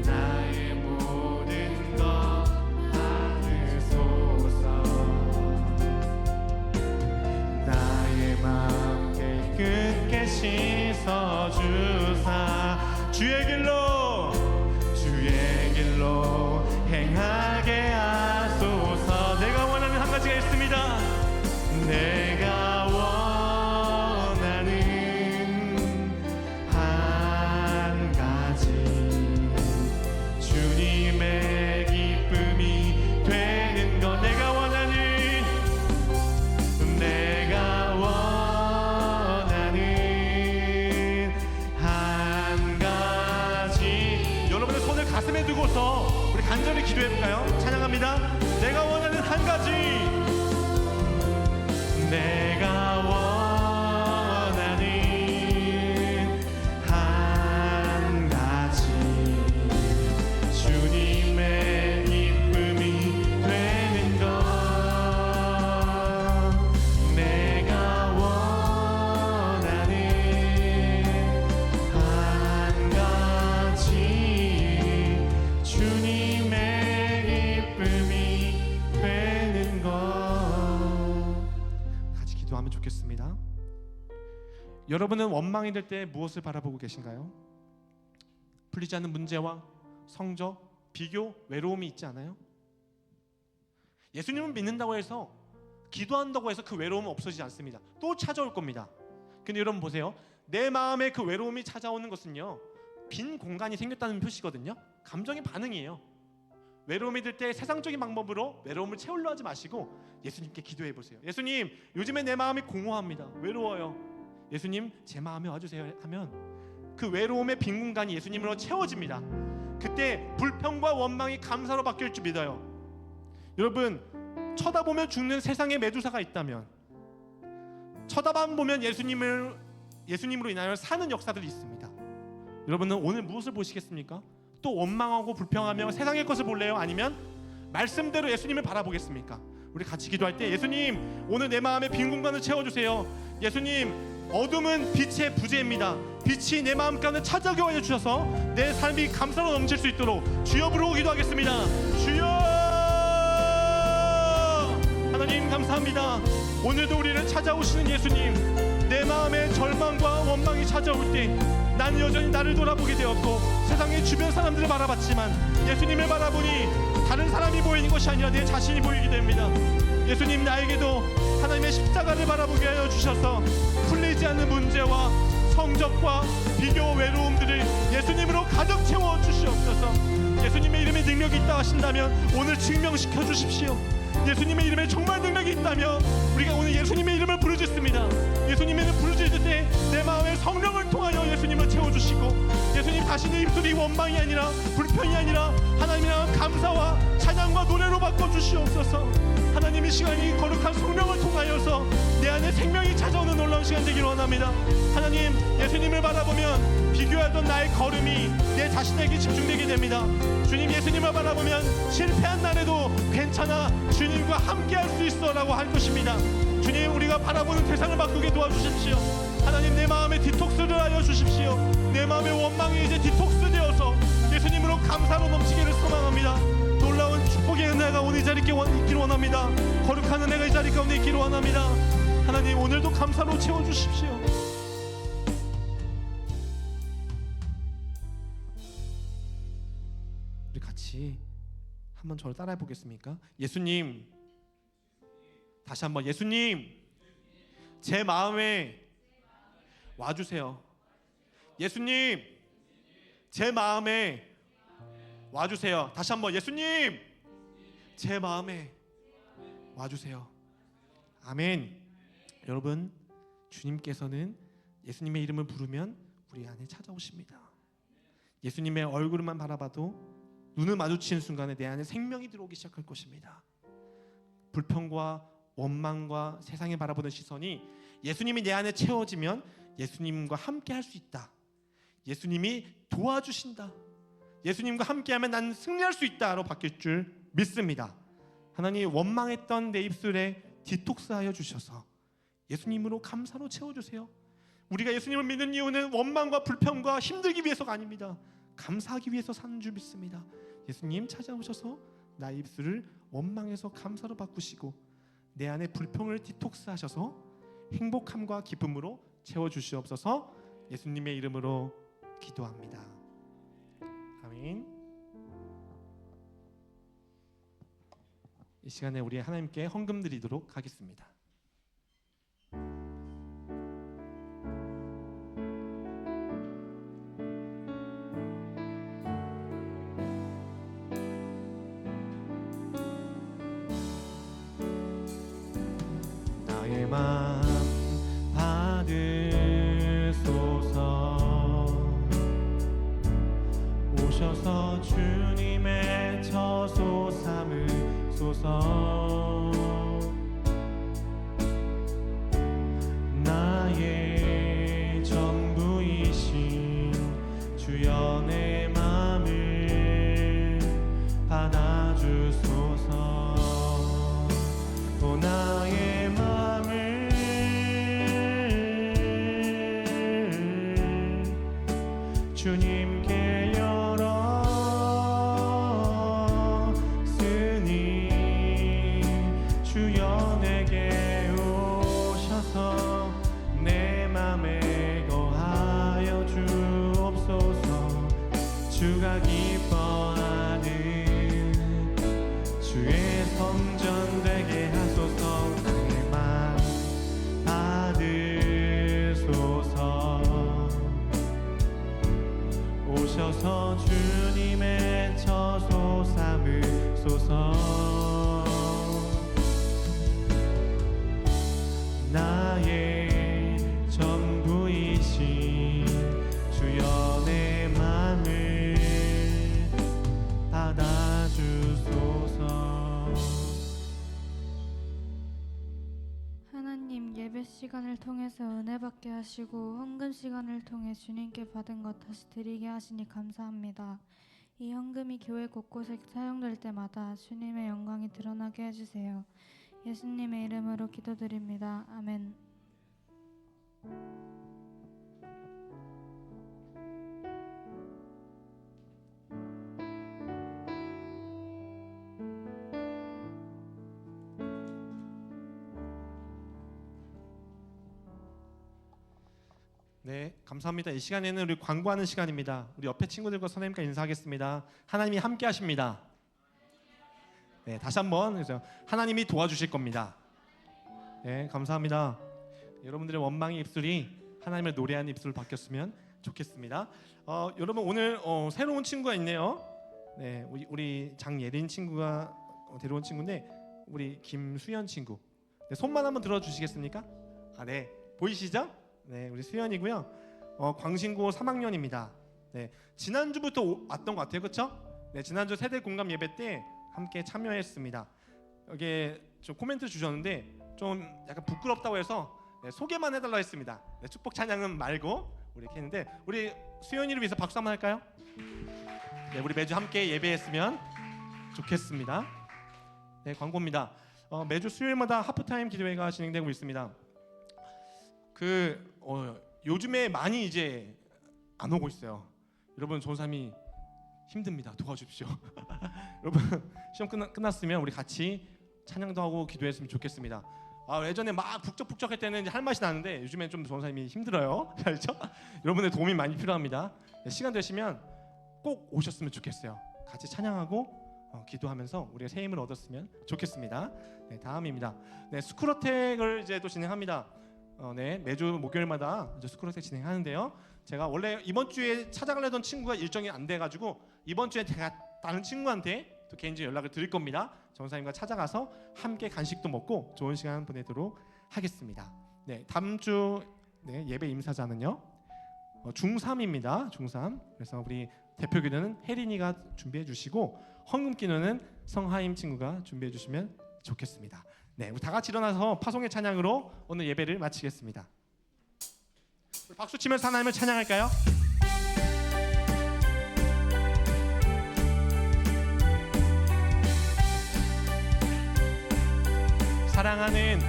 나의 모든 것 받으소서. 나의 마음 깨끗게 씻어주사. 주의 길로 행하게 하소서. 내가 원하는 한 가지가 있습니다. 내가 원하는 한 가지, 주님의 기쁨이 되는 것. 내가 원하는 한 가지. 여러분의 손을 가슴에 두고서 우리 간절히 기도해볼까요? 찬양합니다. 내가 원하는 한 가지, 내가 원하는 한 가지, 주님의 기쁨이 되는 것. 내가 원하는 한 가지, 주님의 기쁨이 되는 것. 같이 기도하면 좋겠습니다. 여러분은 원망이 될 때 무엇을 바라보고 계신가요? 풀리지 않는 문제와 성적, 비교, 외로움이 있지 않아요? 예수님을 믿는다고 해서, 기도한다고 해서 그 외로움은 없어지지 않습니다. 또 찾아올 겁니다. 근데 여러분 보세요. 내 마음에 그 외로움이 찾아오는 것은요, 빈 공간이 생겼다는 표시거든요. 감정의 반응이에요. 외로움이 들 때 세상적인 방법으로 외로움을 채우려 하지 마시고 예수님께 기도해 보세요. 예수님, 요즘에 내 마음이 공허합니다. 외로워요. 예수님, 제 마음에 와주세요 하면 그 외로움의 빈 공간이 예수님으로 채워집니다. 그때 불평과 원망이 감사로 바뀔 줄 믿어요. 여러분, 쳐다보면 죽는 세상의 메두사가 있다면, 쳐다만 보면 예수님으로 인하여 사는 역사들이 있습니다. 여러분은 오늘 무엇을 보시겠습니까? 또 원망하고 불평하며 세상의 것을 볼래요? 아니면 말씀대로 예수님을 바라보겠습니까? 우리 같이 기도할 때, 예수님, 오늘 내 마음의 빈 공간을 채워주세요. 예수님, 어둠은 빛의 부재입니다. 빛이 내 마음 가운데 찾아오게 주셔서 내 삶이 감사로 넘칠 수 있도록 주여 부르고 기도하겠습니다. 주여! 하나님 감사합니다. 오늘도 우리를 찾아오시는 예수님, 내 마음에 절망과 원망이 찾아올 때 나는 여전히 나를 돌아보게 되었고 세상의 주변 사람들을 바라봤지만 예수님을 바라보니 다른 사람이 보이는 것이 아니라 내 자신이 보이게 됩니다. 예수님, 나에게도 하나님의 십자가를 바라보게 하여 주셔서 풀리지 않는 문제와 성적과 비교, 외로움들을 예수님으로 가득 채워 주시옵소서. 예수님의 이름에 능력이 있다 하신다면 오늘 증명시켜 주십시오. 예수님의 이름에 정말 능력이 있다면 우리가 오늘 예수님의 이름을 부르짖습니다. 예수님의 이름을 부르짖을 때 내 마음의 성령을 통하여 예수님을 채워주시고, 예수님 자신의 입술이 원망이 아니라 불평이 아니라 하나님이랑 감사와 찬양과 노래로 바꿔주시옵소서. 하나님의 시간이 거룩한 성령을 통하여서 내 안에 생명이 찾아오는 놀라운 시간 되기를 원합니다. 하나님, 예수님을 바라보면 비교하던 나의 걸음이 내 자신에게 집중되게 됩니다. 주님, 예수님을 바라보면 실패한 날에도 괜찮아, 주님과 함께 할 수 있어 라고 할 것입니다. 주님, 우리가 바라보는 대상을 바꾸게 도와주십시오. 하나님, 내 마음에 디톡스를 하여 주십시오. 내 마음의 원망이 이제 디톡스 되어서 예수님으로 감사로 넘치기를 소망합니다. 놀라운 축복의 은혜가 오늘 이 자리에 있기를 원합니다. 거룩한 은혜가 이 자리 가운데 있기를 원합니다. 하나님, 오늘도 감사로 채워주십시오. 우리 같이 한번 저를 따라해 보겠습니까? 예수님, 다시 한번, 예수님, 제 마음에 와주세요. 예수님, 제 마음에 와주세요. 다시 한번, 예수님, 제 마음에 와주세요. 아멘. 여러분, 주님께서는 예수님의 이름을 부르면 우리 안에 찾아오십니다. 예수님의 얼굴만 바라봐도 눈을 마주치는 순간에 내 안에 생명이 들어오기 시작할 것입니다. 불평과 원망과 세상에 바라보는 시선이 예수님이 내 안에 채워지면 예수님과 함께 할 수 있다. 예수님이 도와주신다. 예수님과 함께하면 난 승리할 수 있다로 바뀔 줄 믿습니다. 하나님, 원망했던 내 입술에 디톡스하여 주셔서 예수님으로 감사로 채워주세요. 우리가 예수님을 믿는 이유는 원망과 불평과 힘들기 위해서가 아닙니다. 감사하기 위해서 사는 줄 믿습니다. 예수님 찾아오셔서 나의 입술을 원망에서 감사로 바꾸시고 내 안에 불평을 디톡스하셔서 행복함과 기쁨으로 채워주시옵소서. 예수님의 이름으로 기도합니다. 아멘. 이 시간에 우리 하나님께 헌금 드리도록 하겠습니다. 나의 마음 받으소서. 오셔서 주님의 처소 삼으소서. 나의 전부이신 주여, 내 마음을 받아주소서. 또 나의 마음을 주님께 열었으니 주여 내게 오셔서 내 맘에 거하여 주옵소서. 주가 기뻐하는 주의 성전 되게 하소서. 나의 맘 받으소서. 오셔서 주님의 처소 삼으소서. 나의 전부이신 주여 내 맘을 받아주소서. 하나님, 예배 시간을 통해서 은혜 받게 하시고 헌금 시간을 통해 주님께 받은 것 다시 드리게 하시니 감사합니다. 이 헌금이 교회 곳곳에 사용될 때마다 주님의 영광이 드러나게 해주세요. 예수님의 이름으로 기도드립니다. 아멘. 네, 감사합니다. 이 시간에는 우리 광고하는 시간입니다. 우리 옆에 친구들과 선생님과 인사하겠습니다. 하나님이 함께 하십니다. 네, 다시 한번 그래서 하나님이 도와주실 겁니다. 네, 감사합니다. 여러분들의 원망의 입술이 하나님을 노래하는 입술로 바뀌었으면 좋겠습니다. 여러분 오늘 새로운 친구가 있네요. 네, 우리 장예린 친구가 데려온 친구인데 우리 김수연 친구. 네, 손만 한번 들어주시겠습니까? 아, 네, 보이시죠? 네, 우리 수연이고요. 광신고 3학년입니다. 네, 지난주부터 왔던 것 같아요, 그렇죠? 네, 지난주 세대 공감 예배 때 함께 참여했습니다. 여기에 좀 코멘트 주셨는데 좀 약간 부끄럽다고 해서 네, 소개만 해달라 했습니다. 네, 축복 찬양은 말고 우리 이렇게 했는데 우리 수연이를 위해서 박수 한번 할까요? 네, 우리 매주 함께 예배했으면 좋겠습니다. 네, 광고입니다. 매주 수요일마다 하프타임 기도회가 진행되고 있습니다. 요즘에 많이 이제 안 오고 있어요. 여러분 전삼이 힘듭니다. 도와주십시오. 여러분 시험 끝났으면 우리 같이 찬양도 하고 기도했으면 좋겠습니다. 예전에 막 북적북적할 때는 이제 할 맛이 나는데 요즘엔 좀 전사님이 힘들어요. 그렇죠? 여러분의 도움이 많이 필요합니다. 네, 시간 되시면 꼭 오셨으면 좋겠어요. 같이 찬양하고 기도하면서 우리가 새 힘을 얻었으면 좋겠습니다. 네, 다음입니다. 네, 스쿨어택을 이제 또 진행합니다. 네, 매주 목요일마다 이제 스쿨어택 진행하는데요. 제가 원래 이번 주에 찾아가려던 친구가 일정이 안 돼가지고 이번 주에 제가 다른 친구한테 또 개인적인 연락을 드릴 겁니다. 전사님과 찾아가서 함께 간식도 먹고 좋은 시간 보내도록 하겠습니다. 네, 다음 주 네, 예배 임사자는요 중3입니다. 중3. 그래서 우리 대표 기도는 혜린이가 준비해 주시고 헌금 기도는 성하임 친구가 준비해 주시면 좋겠습니다. 네, 우리 다 같이 일어나서 파송의 찬양으로 오늘 예배를 마치겠습니다. 우리 박수 치면서 하나님을 찬양할까요? 사랑하는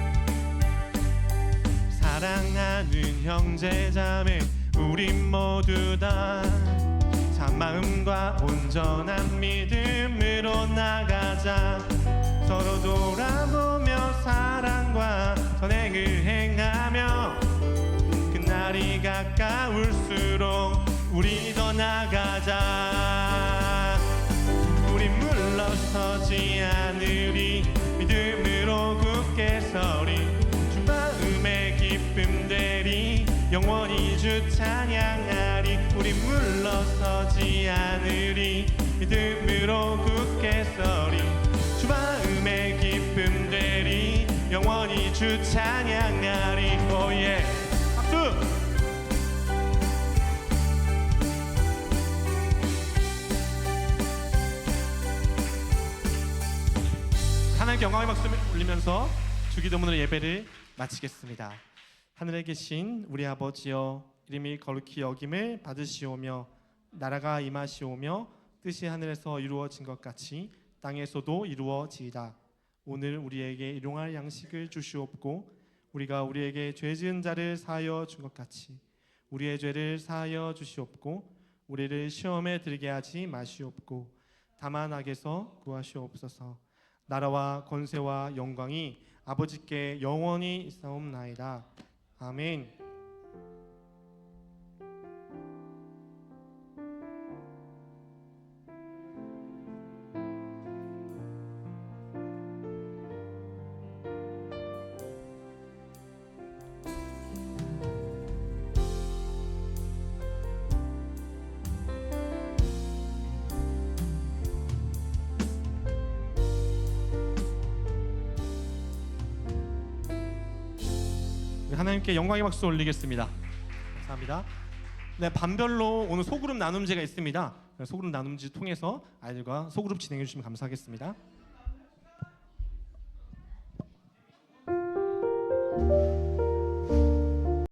형제자매 우린 모두 다 참마음과 온전한 믿음으로 나가자. 서로 돌아보며 사랑과 선행을 행하며 그날이 가까울수록 우리 더 나가자. 우리 물러서지 않으리 믿음으로 굳게 서리 주 마음의 기쁨 되리 영원히 주 찬양하리. 우리 물러서지 않으리 믿음으로 굳게 서리 주 마음의 기쁨 되리 영원히 주 찬양하리. 오예 박수. 하나님께 영광의 박수 올리면서 주기도문으로 예배를 마치겠습니다. 하늘에 계신 우리 아버지여 이름이 거룩히 여김을 받으시오며 나라가 임하시오며 뜻이 하늘에서 이루어진 것 같이 땅에서도 이루어지이다. 오늘 우리에게 일용할 양식을 주시옵고 우리가 우리에게 죄 지은 자를 사하여 준 것 같이 우리의 죄를 사하여 주시옵고 우리를 시험에 들게 하지 마시옵고 다만 악에서 구하시옵소서. 나라와 권세와 영광이 아버지께 영원히 있사옵나이다. 아멘. 하나님께 영광의 박수 올리겠습니다. 감사합니다. 네, 반별로 오늘 소그룹 나눔제가 있습니다. 소그룹 나눔제 통해서 아이들과 소그룹 진행해 주시면 감사하겠습니다.